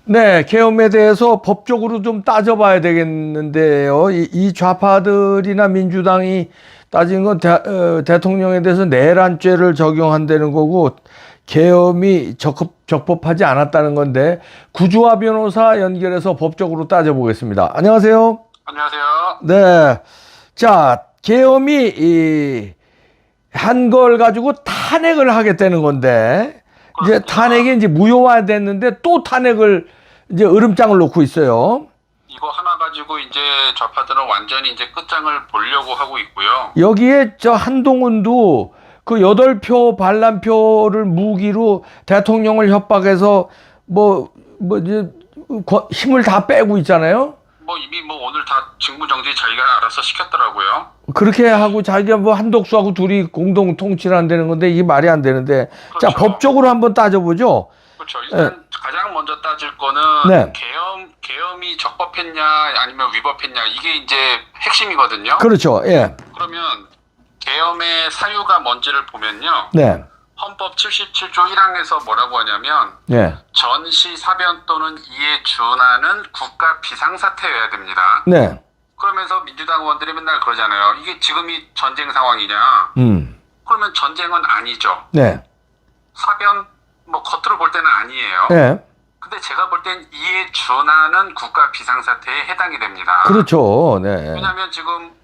네, 계엄에 대해서 법적으로 좀 따져봐야 되겠는데요. 이 좌파들이나 민주당이 따진 건 대통령에 대해서 내란죄를 적용한다는 거고, 계엄이 적법하지 않았다는 건데, 구주화 변호사 연결해서 법적으로 따져보겠습니다. 안녕하세요. 안녕하세요. 네. 자, 계엄이 한 걸 가지고 탄핵을 하겠다는 건데, 이제 탄핵이 이제 무효화됐는데 또 탄핵을 이제 으름장을 놓고 있어요. 이거 하나 가지고 이제 좌파들은 완전히 이제 끝장을 보려고 하고 있고요. 여기에 저 한동훈도 그 8표 반란표를 무기로 대통령을 협박해서 이제 힘을 다 빼고 있잖아요. 이미 오늘 다 직무정지 자기가 알아서 시켰더라고요. 그렇게 하고 자기가 한덕수하고 둘이 공동 통치를 한다는 건데 이게 말이 안 되는데. 그렇죠. 자, 법적으로 한번 따져보죠. 그렇죠. 일단 가장 먼저 따질 거는 네. 계엄이 적법했냐 아니면 위법했냐 이게 이제 핵심이거든요. 그렇죠. 예. 그러면 계엄의 사유가 뭔지를 보면요. 네. 헌법 77조 1항에서 뭐라고 하냐면 네. 전시 사변 또는 이에 준하는 국가 비상사태여야 됩니다. 네. 그러면서 민주당 의원들이 맨날 그러잖아요. 이게 지금이 전쟁 상황이냐? 그러면 전쟁은 아니죠. 네. 사변 겉으로 볼 때는 아니에요. 네. 근데 제가 볼 땐 이에 준하는 국가 비상사태에 해당이 됩니다. 그렇죠. 네. 왜냐하면 지금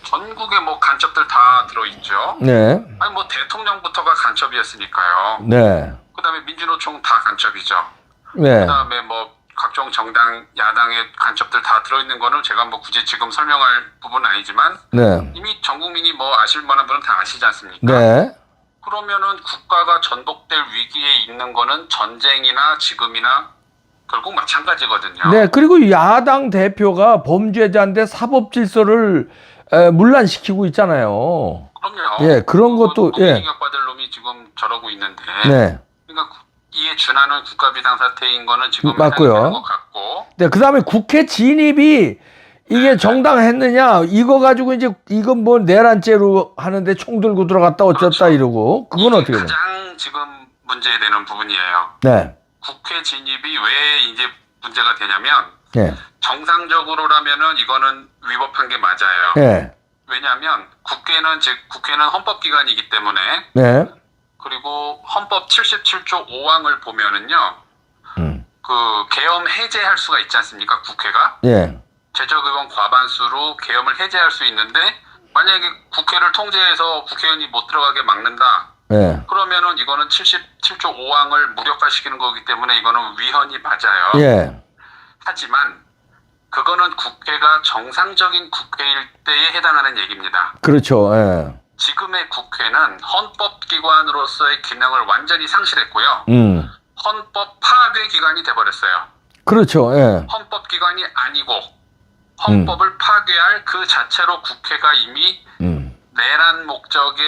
전국에 간첩들 다 들어있죠. 네. 아니 대통령부터가 간첩이었으니까요. 네. 그다음에 민주노총 다 간첩이죠. 네. 그다음에 각종 정당 야당의 간첩들 다 들어있는 거는 제가 굳이 지금 설명할 부분은 아니지만 네. 이미 전 국민이 아실 만한 분은 다 아시지 않습니까? 네. 그러면은 국가가 전복될 위기에 있는 거는 전쟁이나 지금이나 결국 마찬가지거든요. 네. 그리고 야당 대표가 범죄자인데 사법 질서를 문란시키고 있잖아요. 그럼요. 예, 그런 것도, 예. 공익받을 놈이 지금 저러고 있는데. 네. 그러니까 이에 준하는 국가 비상사태인 거는 지금 맞고요. 해당되는 것 같고. 네. 그 다음에 국회 진입이 이게 정당했느냐, 이거 가지고 이제 이건 내란죄로 하는데 총 들고 들어갔다 어쩌다 그렇죠. 이러고, 그건 어떻게 돼요? 가장 지금 문제되는 부분이에요. 네. 국회 진입이 왜 이제 문제가 되냐면, 네. 정상적으로라면은 이거는 위법한 게 맞아요. 네. 왜냐하면 국회는 헌법기관이기 때문에 네. 그리고 헌법 77조 5항을 보면은요, 그 계엄 해제할 수가 있지 않습니까? 국회가 예. 제적의원 과반수로 계엄을 해제할 수 있는데 만약에 국회를 통제해서 국회의원이 못 들어가게 막는다. 예. 그러면은 이거는 77조 5항을 무력화시키는 거기 때문에 이거는 위헌이 맞아요. 예. 하지만 그거는 국회가 정상적인 국회일 때에 해당하는 얘기입니다. 그렇죠. 예. 지금의 국회는 헌법기관으로서의 기능을 완전히 상실했고요. 헌법 파괴 기관이 돼버렸어요. 그렇죠. 예. 헌법기관이 아니고 헌법을 파괴할 그 자체로 국회가 이미 내란 목적의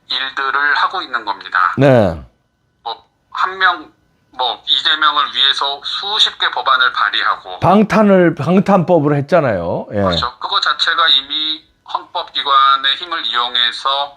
일들을 하고 있는 겁니다. 네. 이재명을 위해서 수십 개 법안을 발의하고 방탄법을 했잖아요. 예. 그렇죠. 그거 자체가 이미 헌법기관의 힘을 이용해서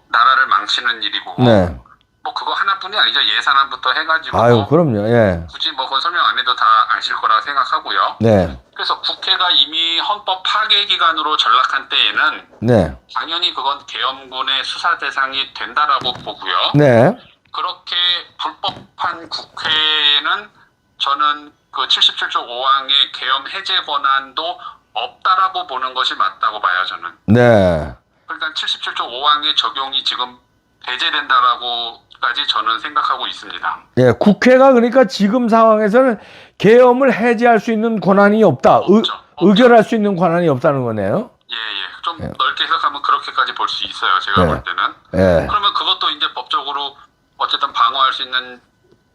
나라를 망치는 일이고 네. 그거 하나뿐이 아니죠. 예산안부터 해가지고 아유, 그럼요. 예. 굳이 그건 설명 안 해도 다 아실 거라 생각하고요. 네. 그래서 국회가 이미 헌법 파괴 기관으로 전락한 때에는 네. 당연히 그건 계엄군의 수사 대상이 된다라고 보고요. 네. 그렇게 불법한 국회에는 저는 그 77조 5항의 계엄 해제 권한도 없다라고 보는 것이 맞다고 봐요, 저는. 네. 그러니까 77조 5항의 적용이 지금 배제된다라고까지 저는 생각하고 있습니다. 예, 국회가 그러니까 지금 상황에서는 계엄을 해제할 수 있는 권한이 없다. 없죠. 의결할 수 있는 권한이 없다는 거네요. 예. 좀 넓게 해석하면 그렇게까지 볼 수 있어요, 제가 볼 때는. 예. 그러면 그것도 이제 법적으로 어쨌든 방어할 수 있는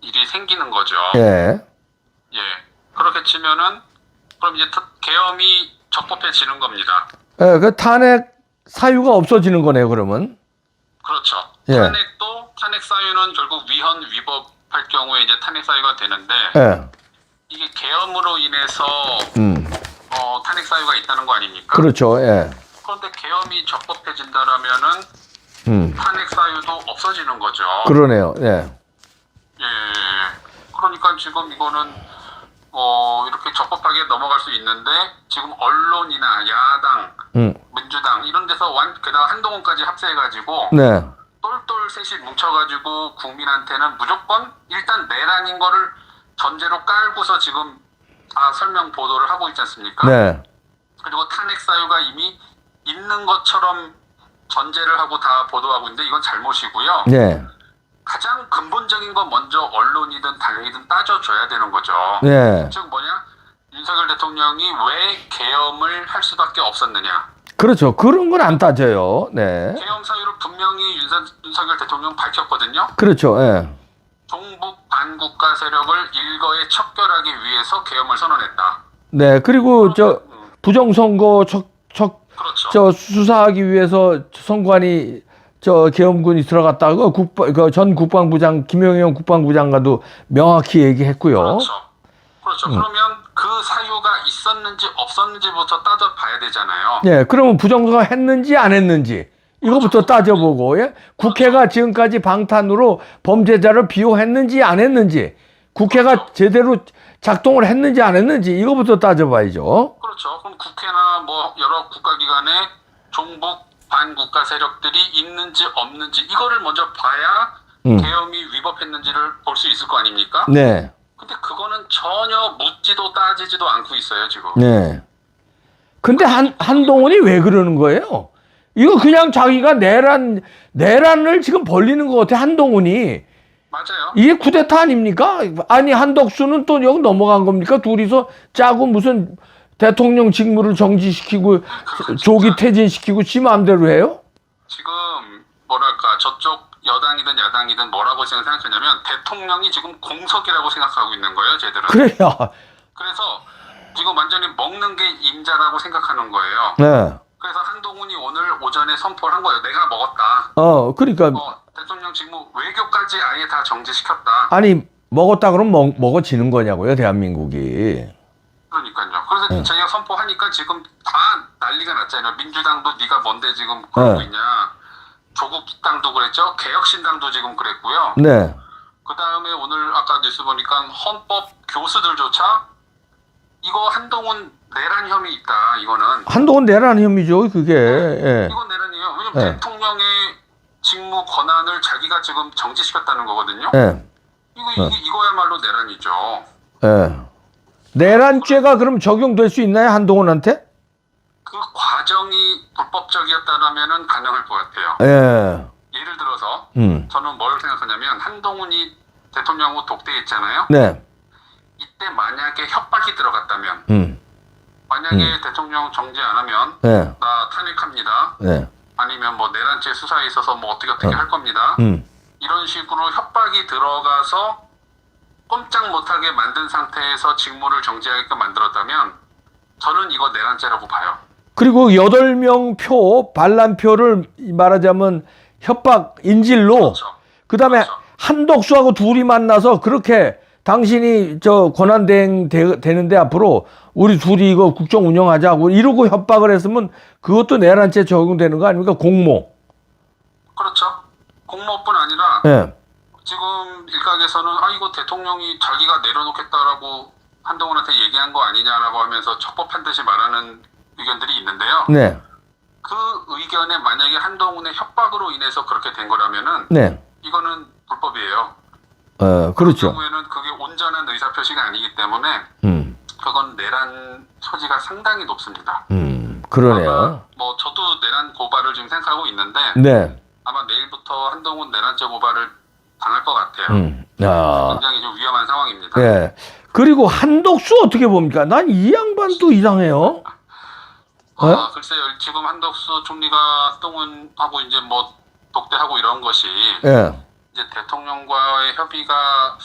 일이 생기는 거죠. 예. 예. 그렇게 치면은 그럼 이제 계엄이 적법해지는 겁니다. 예, 그 탄핵 사유가 없어지는 거네요, 그러면. 그렇죠. 예. 탄핵 사유는 결국 위헌 위법할 경우에 이제 탄핵 사유가 되는데 예. 이게 계엄으로 인해서 탄핵 사유가 있다는 거 아닙니까? 그렇죠. 예. 그런데 계엄이 적법해진다라면은 탄핵 사유도 없어지는 거죠. 그러네요. 예. 예. 그러니까 지금 이거는 이렇게 적법하게 넘어갈 수 있는데 지금 언론이나 야당, 민주당 이런 데서 게다가 한동훈까지 합세해가지고 네. 똘똘 셋이 뭉쳐가지고 국민한테는 무조건 일단 내란인 거를 전제로 깔고서 지금 다 설명 보도를 하고 있지 않습니까? 네. 그리고 탄핵 사유가 이미 있는 것처럼 전제를 하고 다 보도하고 있는데 이건 잘못이고요. 네. 가장 근본적인 건 먼저 언론이든 당이든 따져줘야 되는 거죠. 네. 즉 뭐냐? 윤석열 대통령이 왜 계엄을 할 수밖에 없었느냐? 그렇죠. 그런 건 안 따져요. 네. 계엄 사유를 분명히 윤석열 대통령 밝혔거든요. 그렇죠. 예. 종북 반국가 세력을 일거에 척결하기 위해서 계엄을 선언했다. 네. 그리고 부정선거 그렇죠. 수사하기 위해서 선관위 계엄군이 들어갔다고 전 국방부장 김영현 국방부장과도 명확히 얘기했고요. 그렇죠. 그러면 그 사유가 있었는지 없었는지부터 따져봐야 되잖아요. 네. 그러면 부정선거 했는지 안 했는지 이거부터 따져보고, 예? 국회가 지금까지 방탄으로 범죄자를 비호했는지 안 했는지, 국회가 제대로 작동을 했는지 안 했는지 이거부터 따져봐야죠. 그렇죠. 그럼 국회나 뭐 여러 국가기관에 종북 반국가 세력들이 있는지 없는지 이거를 먼저 봐야 계엄이 위법했는지를 볼 수 있을 거 아닙니까? 네. 근데 그거는 전혀 묻지도 따지지도 않고 있어요, 지금. 네. 근데 한동훈이 왜 그러는 거예요? 이거 그냥 자기가 내란을 지금 벌리는 것 같아, 한동훈이. 맞아요. 이게 쿠데타 아닙니까? 아니, 한덕수는 또 여기 넘어간 겁니까? 둘이서 짜고 무슨 대통령 직무를 정지시키고 조기 퇴진시키고 지 마음대로 해요? 지금 뭐랄까 저쪽 여당이든 야당이든 뭐라고 생각하냐면 대통령이 지금 공석이라고 생각하고 있는 거예요, 쟤들은. 그래요. 그래서 지금 완전히 먹는 게 임자라고 생각하는 거예요. 네. 그래서 한동훈이 오늘 오전에 선포를 한 거예요. 내가 먹었다. 그러니까. 대통령 직무 외교까지 아예 다 정지시켰다. 아니, 먹었다 그러면 먹어지는 거냐고요, 대한민국이. 그러니까요. 그래서 자기가 선포하니까 지금 다 난리가 났잖아요. 민주당도 네가 뭔데 지금 그러고 있냐. 조국 당도 그랬죠. 개혁신당도 지금 그랬고요. 네. 그 다음에 오늘 아까 뉴스 보니까 헌법 교수들조차 이거 한동훈 내란 혐의 있다. 이거는. 한동훈 내란 혐의죠, 그게. 예. 이건 내란이에요. 왜냐면 대통령의 직무 권한을 자기가 지금 정지시켰다는 거거든요. 예. 이거야말로 내란이죠. 예. 내란죄가 그럼 적용될 수 있나요, 한동훈한테? 그 과정이 불법적이었다라면은 가능할 것 같아요. 예. 예를 들어서 저는 뭘 생각하냐면 한동훈이 대통령으로 독대했잖아요. 네. 이때 만약에 협박이 들어갔다면, 만약에 대통령 정지 안 하면 네. 나 탄핵합니다. 네. 아니면 뭐 내란죄 수사에 있어서 뭐 어떻게 할 겁니다. 이런 식으로 협박이 들어가서 꼼짝 못하게 만든 상태에서 직무를 정지하게끔 만들었다면 저는 이거 내란죄라고 봐요. 그리고 8명 반란표를 말하자면 협박 인질로, 그렇죠. 그다음에 그렇죠. 한덕수하고 둘이 만나서 그렇게 당신이 권한대행 되는데 앞으로 우리 둘이 이거 국정 운영하자고 이러고 협박을 했으면 그것도 내란죄 적용되는 거 아닙니까? 공모. 그렇죠. 공모뿐 아니라 예. 지금 일각에서는 이거 대통령이 자기가 내려놓겠다라고 한동훈한테 얘기한 거 아니냐라고 하면서 적법한 듯이 말하는 의견들이 있는데요. 네. 그 의견에 만약에 한동훈의 협박으로 인해서 그렇게 된 거라면은 네. 이거는 불법이에요. 그렇죠. 그 경우에는 그게 온전한 의사표시가 아니기 때문에 그건 내란 소지가 상당히 높습니다. 그러네요. 아마 뭐 저도 내란 고발을 지금 생각하고 있는데 네. 아마 내일부터 한동훈 내란죄 고발을 당할 것 같아요. 아. 굉장히 좀 위험한 상황입니다. 네. 그리고 한덕수 어떻게 봅니까? 난 이 양반도 이상해요. 글쎄요. 지금 한덕수 총리가 한동훈하고 이제 뭐 독대하고 이런 것이 예. 이제 대통령과의 협의가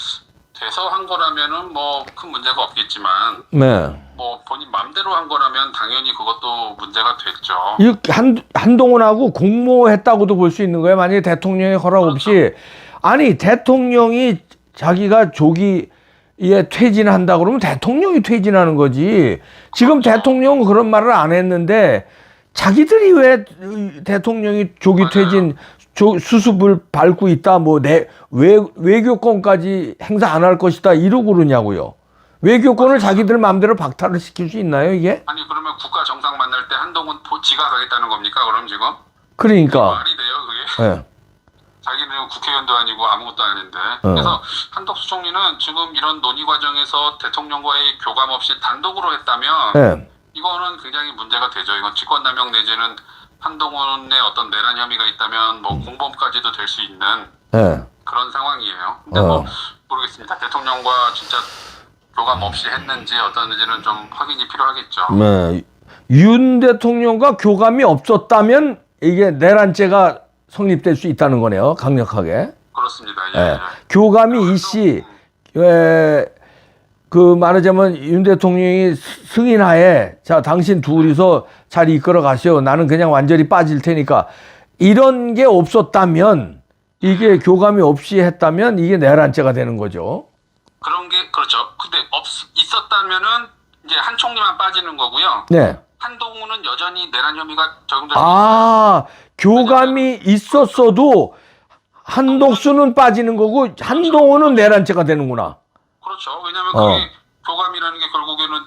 돼서 한 거라면은 뭐 큰 문제가 없겠지만, 네. 뭐 본인 맘대로 한 거라면 당연히 그것도 문제가 됐죠. 이 한동훈하고 공모했다고도 볼 수 있는 거예요. 만약에 대통령의 허락 없이. 아니, 대통령이 자기가 조기에 퇴진한다 그러면 대통령이 퇴진하는 거지. 지금 대통령은 그런 말을 안 했는데 자기들이 왜 대통령이 조기 퇴진 수습을 밟고 있다, 뭐 외교권까지 행사 안 할 것이다 이러고 그러냐고요. 외교권을 자기들 마음대로 박탈을 시킬 수 있나요, 이게? 아니 그러면 국가 정상 만날 때 한동훈 지가 가겠다는 겁니까? 그럼 지금? 그러니까. 말이 돼요 그게? 예. 자기는 국회의원도 아니고 아무것도 아닌데. 그래서 한덕수 총리는 지금 이런 논의 과정에서 대통령과의 교감 없이 단독으로 했다면 예. 이거는 굉장히 문제가 되죠. 이건 직권남용 내지는 한동훈의 어떤 내란 혐의가 있다면 뭐 공범까지도 될 수 있는 예. 그런 상황이에요. 근데 뭐 모르겠습니다. 대통령과 진짜 교감 없이 했는지 어떤지는 좀 확인이 필요하겠죠. 네. 윤 대통령과 교감이 없었다면 이게 내란죄가 성립될 수 있다는 거네요. 강력하게. 그렇습니다. 예. 예. 교감이 이씨 그 말하자면 윤 대통령이 승인하에 자 당신 둘이서 잘 이끌어 가시오. 나는 그냥 완전히 빠질 테니까 이런 게 없었다면 이게 교감이 없이 했다면 이게 내란죄가 되는 거죠. 그런 게 그렇죠. 근데 있었다면은 이제 한 총리만 빠지는 거고요. 네. 한동훈은 여전히 내란 혐의가 적용될 아, 교감이 있었어도 한독수는 빠지는 거고 한동훈은 내란죄가 되는구나. 그렇죠. 왜냐하면 그게 교감이라는 게 결국에는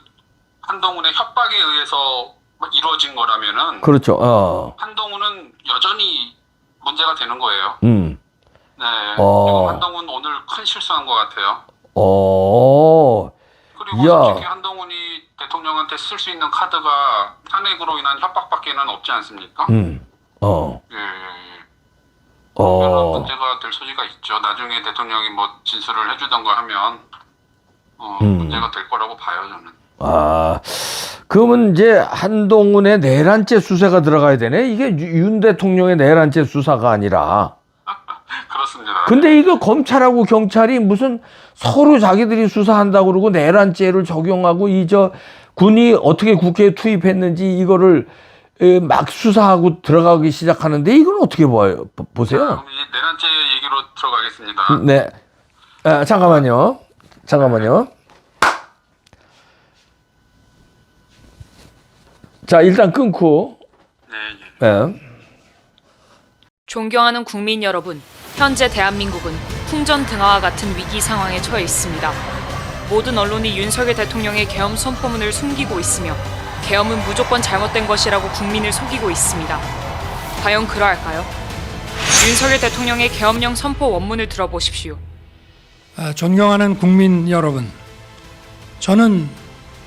한동훈의 협박에 의해서 이루어진 거라면은 그렇죠. 한동훈은 여전히 문제가 되는 거예요. 네. 지금 한동훈 오늘 큰 실수한 것 같아요. 그리고 솔직히 한동훈이 대통령한테 쓸 수 있는 카드가 탄핵으로 인한 협박밖에는 없지 않습니까? 예. 그러면 문제가 될 소지가 있죠. 나중에 대통령이 뭐 진술을 해주던가 하면 문제가 될 거라고 봐요, 저는. 그러면 이제 한동훈의 내란죄 수사가 들어가야 되네. 이게 윤 대통령의 내란죄 수사가 아니라. 그렇습니다. 근데 이거 검찰하고 경찰이 무슨 서로 자기들이 수사한다고 그러고 내란죄를 적용하고 군이 어떻게 국회에 투입했는지 이거를 막 수사하고 들어가기 시작하는데 이건 어떻게 보세요? 그럼 이제 내란죄 얘기로 들어가겠습니다. 네. 잠깐만요. 자, 일단 끊고. 네. 존경하는 국민 여러분, 현재 대한민국은 풍전등화와 같은 위기 상황에 처해 있습니다. 모든 언론이 윤석열 대통령의 계엄 선포문을 숨기고 있으며 계엄은 무조건 잘못된 것이라고 국민을 속이고 있습니다. 과연 그러할까요? 윤석열 대통령의 계엄령 선포 원문을 들어보십시오. 존경하는 국민 여러분, 저는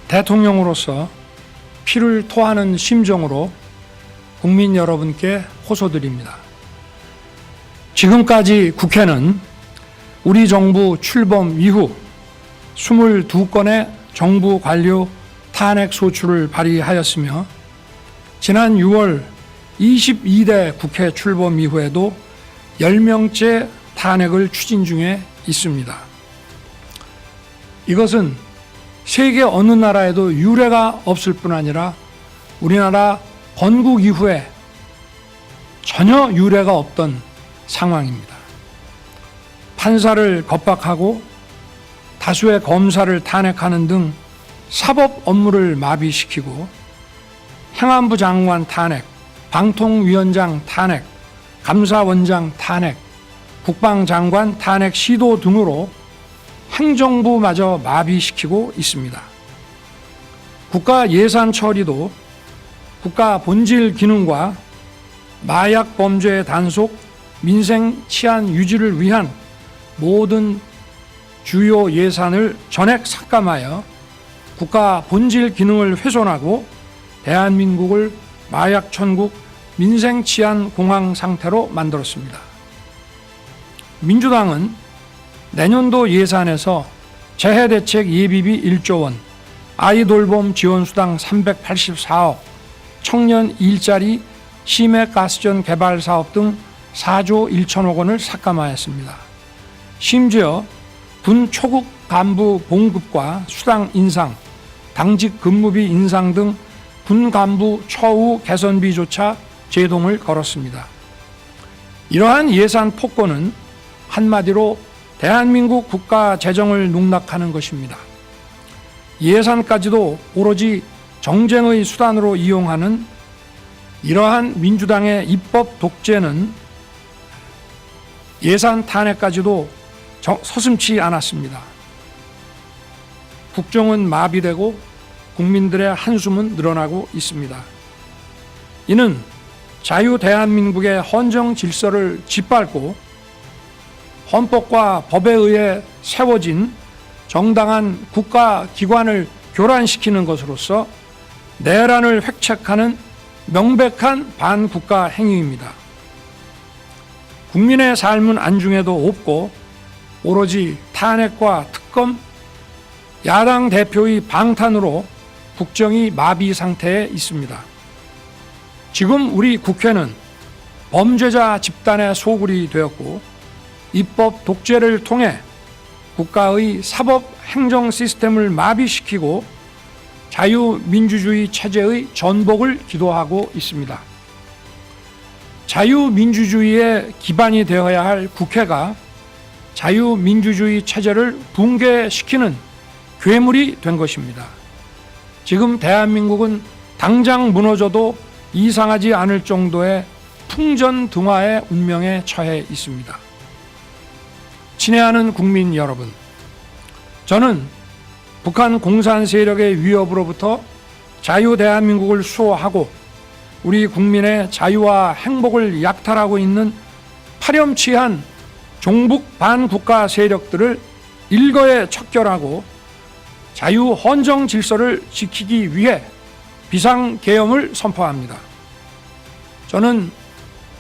대통령으로서 피를 토하는 심정으로 국민 여러분께 호소드립니다. 지금까지 국회는 우리 정부 출범 이후 22건의 정부 관료 탄핵 소추를 발의하였으며 지난 6월 22대 국회 출범 이후에도 10명째 탄핵을 추진 중에 있습니다. 이것은 세계 어느 나라에도 유례가 없을 뿐 아니라 우리나라 건국 이후에 전혀 유례가 없던 상황입니다. 판사를 겁박하고 다수의 검사를 탄핵하는 등 사법 업무를 마비시키고 행안부 장관 탄핵, 방통위원장 탄핵, 감사원장 탄핵, 국방장관 탄핵 시도 등으로 행정부마저 마비시키고 있습니다. 국가 예산 처리도 국가 본질 기능과 마약 범죄 단속, 민생 치안 유지를 위한 모든 주요 예산을 전액 삭감하여 국가 본질 기능을 훼손하고 대한민국을 마약 천국, 민생 치안 공황 상태로 만들었습니다. 민주당은 내년도 예산에서 재해대책 예비비 1조 원, 아이돌봄 지원수당 384억, 청년 일자리, 심해가스전 개발 사업 등 4조 1천억 원을 삭감하였습니다. 심지어 군 초급 간부 봉급과 수당 인상, 당직 근무비 인상 등 군 간부 처우 개선비조차 제동을 걸었습니다. 이러한 예산 폭거는 한마디로 대한민국 국가 재정을 농락하는 것입니다. 예산까지도 오로지 정쟁의 수단으로 이용하는 이러한 민주당의 입법 독재는 예산 탄핵까지도 서슴지 않았습니다. 국정은 마비되고 국민들의 한숨은 늘어나고 있습니다. 이는 자유 대한민국의 헌정 질서를 짓밟고 헌법과 법에 의해 세워진 정당한 국가기관을 교란시키는 것으로서 내란을 획책하는 명백한 반국가 행위입니다. 국민의 삶은 안중에도 없고 오로지 탄핵과 특검, 야당 대표의 방탄으로 국정이 마비 상태에 있습니다. 지금 우리 국회는 범죄자 집단의 소굴이 되었고 입법 독재를 통해 국가의 사법 행정 시스템을 마비시키고 자유민주주의 체제의 전복을 기도하고 있습니다. 자유민주주의의 기반이 되어야 할 국회가 자유민주주의 체제를 붕괴시키는 괴물이 된 것입니다. 지금 대한민국은 당장 무너져도 이상하지 않을 정도의 풍전등화의 운명에 처해 있습니다. 친애하는 국민 여러분, 저는 북한 공산 세력의 위협으로부터 자유 대한민국을 수호하고 우리 국민의 자유와 행복을 약탈하고 있는 파렴치한 종북 반국가 세력들을 일거에 척결하고 자유 헌정 질서를 지키기 위해 비상계엄을 선포합니다. 저는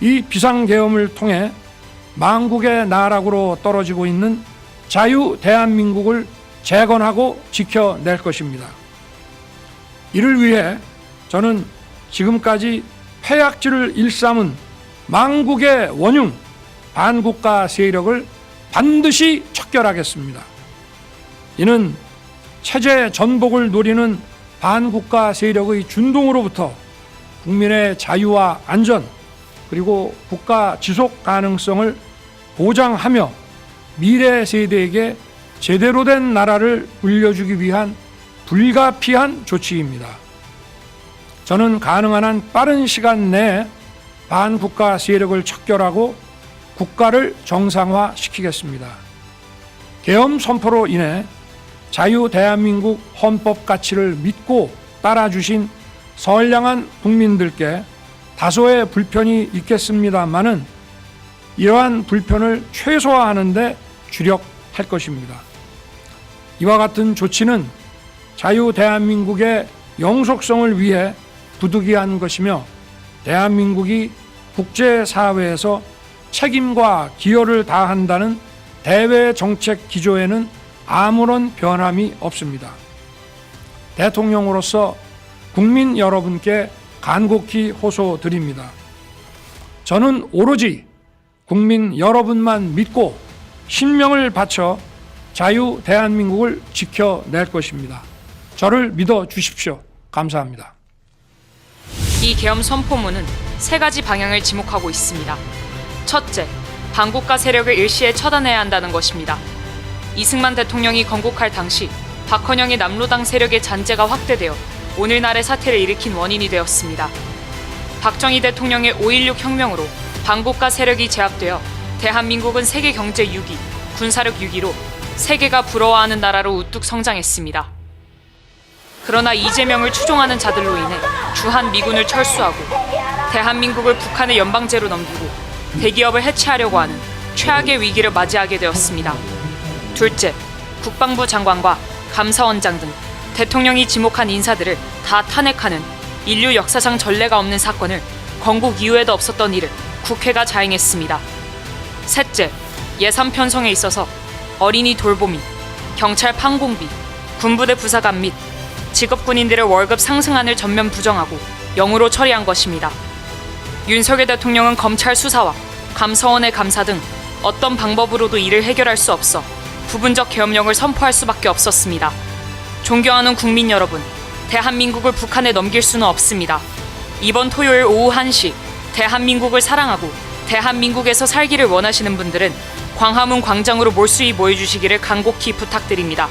이 비상계엄을 통해 망국의 나락으로 떨어지고 있는 자유 대한민국을 재건하고 지켜낼 것입니다. 이를 위해 저는 지금까지 폐악질을 일삼은 망국의 원흉 반국가 세력을 반드시 척결하겠습니다. 이는 체제 전복을 노리는 반국가 세력의 준동으로부터 국민의 자유와 안전 그리고 국가 지속 가능성을 보장하며 미래 세대에게 제대로 된 나라를 물려주기 위한 불가피한 조치입니다. 저는 가능한 한 빠른 시간 내에 반국가 세력을 척결하고 국가를 정상화시키겠습니다. 계엄 선포로 인해 자유 대한민국 헌법 가치를 믿고 따라주신 선량한 국민들께 다소의 불편이 있겠습니다마는 이러한 불편을 최소화하는 데 주력할 것입니다. 이와 같은 조치는 자유 대한민국의 영속성을 위해 부득이한 것이며 대한민국이 국제사회에서 책임과 기여를 다한다는 대외 정책 기조에는 아무런 변함이 없습니다. 대통령으로서 국민 여러분께 간곡히 호소드립니다. 저는 오로지 국민 여러분만 믿고 신명을 바쳐 자유 대한민국을 지켜낼 것입니다. 저를 믿어 주십시오. 감사합니다. 이 계엄 선포문은 세 가지 방향을 지목하고 있습니다. 첫째, 반국가 세력을 일시에 처단해야 한다는 것입니다. 이승만 대통령이 건국할 당시 박헌영의 남로당 세력의 잔재가 확대되어 오늘날의 사태를 일으킨 원인이 되었습니다. 박정희 대통령의 5.16 혁명으로 반국가 세력이 제압되어 대한민국은 세계 경제 6위, 군사력 6위로 세계가 부러워하는 나라로 우뚝 성장했습니다. 그러나 이재명을 추종하는 자들로 인해 주한 미군을 철수하고 대한민국을 북한의 연방제로 넘기고 대기업을 해체하려고 하는 최악의 위기를 맞이하게 되었습니다. 둘째, 국방부 장관과 감사원장 등 대통령이 지목한 인사들을 다 탄핵하는 인류 역사상 전례가 없는 사건을 건국 이후에도 없었던 일을 국회가 자행했습니다. 셋째, 예산 편성에 있어서 어린이 돌보미, 경찰 판공비, 군부대 부사관 및 직업군인들의 월급 상승안을 전면 부정하고 영으로 처리한 것입니다. 윤석열 대통령은 검찰 수사와 감사원의 감사 등 어떤 방법으로도 이를 해결할 수 없어 부분적 계엄령을 선포할 수밖에 없었습니다. 존경하는 국민 여러분, 대한민국을 북한에 넘길 수는 없습니다. 이번 토요일 오후 1시 대한민국을 사랑하고 대한민국에서 살기를 원하시는 분들은 광화문 광장으로 몰수히 모여주시기를 간곡히 부탁드립니다.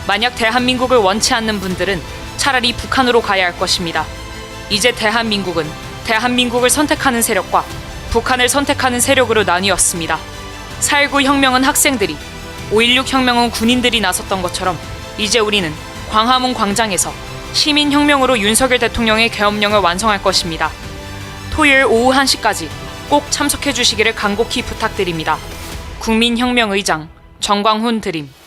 만약 대한민국을 원치 않는 분들은 차라리 북한으로 가야 할 것입니다. 이제 대한민국은 대한민국을 선택하는 세력과 북한을 선택하는 세력으로 나뉘었습니다. 4.19 혁명은 학생들이, 5.16 혁명은 군인들이 나섰던 것처럼 이제 우리는 광화문 광장에서 시민혁명으로 윤석열 대통령의 계엄령을 완성할 것입니다. 토요일 오후 1시까지 꼭 참석해 주시기를 간곡히 부탁드립니다. 국민혁명의장 정광훈 드림.